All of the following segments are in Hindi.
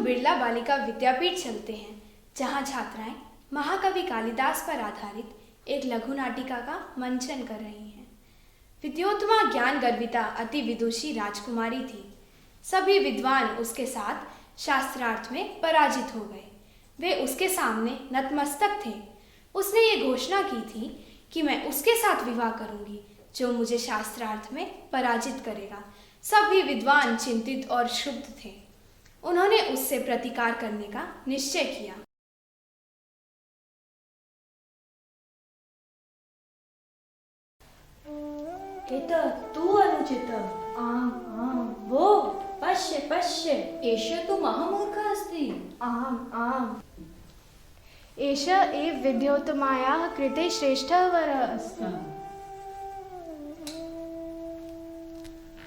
बिरला बालिका विद्यापीठ चलते हैं, जहाँ छात्राएं महाकवि कालिदास पर आधारित एक लघु नाटिका का मंचन कर रही हैं। विद्योत्तमा ज्ञान गर्विता अति विदुषी राजकुमारी थी। सभी विद्वान उसके साथ शास्त्रार्थ में पराजित हो गए। वे उसके सामने नतमस्तक थे। उसने ये घोषणा की थी कि मैं उसके साथ विवाह करूंगी जो मुझे शास्त्रार्थ में पराजित करेगा। सभी विद्वान चिंतित और क्षुब्ध थे। उन्होंने उससे प्रतिकार करने का निश्चय किया। तू अनुचित आम् आम् वो पश्य पश्य एष तु महामूर्खः अस्ति। आम् आम् एष एव विद्योत्तमायाः कृते श्रेष्ठः वरः अस्ति।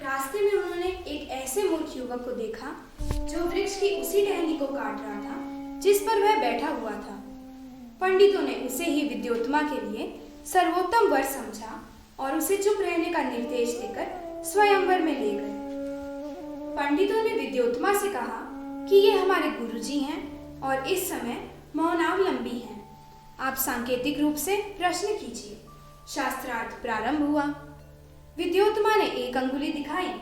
रास्ते में उन्होंने एक ऐसे मूर्ख युवक को देखा जो वृक्ष की उसी टहनी को काट रहा था जिस पर वह बैठा हुआ था। पंडितों ने उसे ही विद्योत्तमा के लिए सर्वोत्तम वर समझा और उसे चुप रहने का निर्देश देकर स्वयंवर में ले गए। पंडितों ने विद्योत्तमा से कहा कि ये हमारे गुरुजी हैं और इस समय मौनावलंबी हैं। आप सांकेतिक रूप से प्रश्न कीजिए। शास्त्रार्थ प्रारंभ हुआ। विद्योत्तमा ने एक अंगुली दिखाई।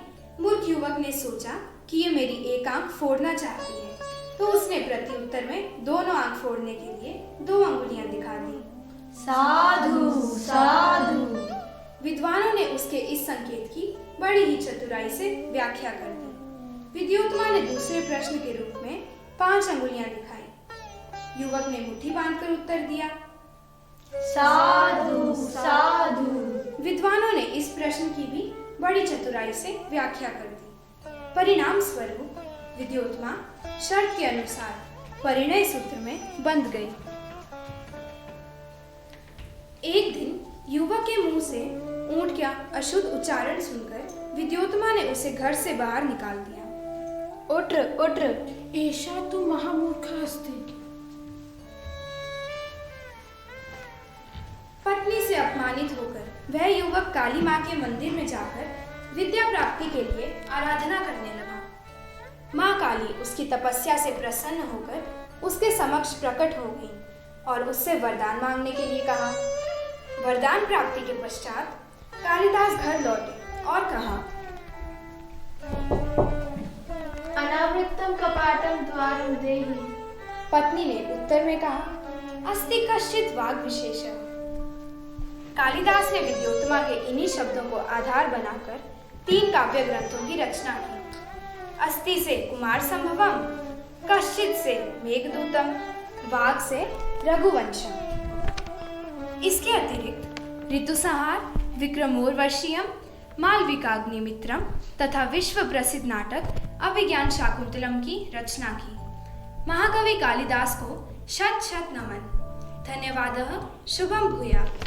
मूर्ख युवक ने सोचा कि ये मेरी एक आंख फोड़ना चाहती है, तो उसने प्रत्युत्तर में दोनों आंख फोड़ने के लिए 2 अंगुलियां दिखा दी। साधु साधु। विद्वानों ने उसके इस संकेत की बड़ी ही चतुराई से व्याख्या कर दी। विद्योत्तमा ने दूसरे प्रश्न के रूप में 5 अंगुलियां दिखाई। युवक ने मुट्ठी बांधकर उत्तर दिया, साधु साधु। विद्वानों ने इस प्रश्न की भी बड़ी चतुराई से व्याख्या कर दी। परिणाम स्वरूप विद्योत्तमा शर्त के अनुसार परिणय सूत्र में बंध गई। एक दिन युवक के मुंह से ऊंट का अशुद्ध उच्चारण सुनकर विद्योत्तमा ने उसे घर से बाहर निकाल दिया। उठ उठ, एषा तु महामूर्खः अस्ति। पत्नी से अपमानित होकर वह युवक काली माँ के मंदिर में जाकर विद्या प्राप्ति के लिए आराधना करने लगा। माँ काली उसकी तपस्या से प्रसन्न होकर उसके समक्ष प्रकट हो गई और उससे वरदान मांगने के लिए कहा। वरदान प्राप्ति के पश्चात कालिदास घर लौटे और कहा, अनावृत्तं कपाटं द्वारं देहि। पत्नी ने उत्तर में कहा, अस्ति कश्चित् वाग् विशेषः। कालिदास ने विद्योत्तमा के इन्हीं शब्दों को आधार बनाकर 3 काव्य ग्रंथों की रचना की। अस्ति से कुमार संभवम, कश्चित् से मेघदूतम, वाग् से रघुवंशम। इसके अतिरिक्त ऋतुसंहार, विक्रमोर्वशीयम, मालविकाग्निमित्रम तथा विश्व प्रसिद्ध नाटक अभिज्ञान शाकुंतलम की रचना की। महाकवि कालिदास को शत शत नमन। धन्यवादः। शुभम भूयात्।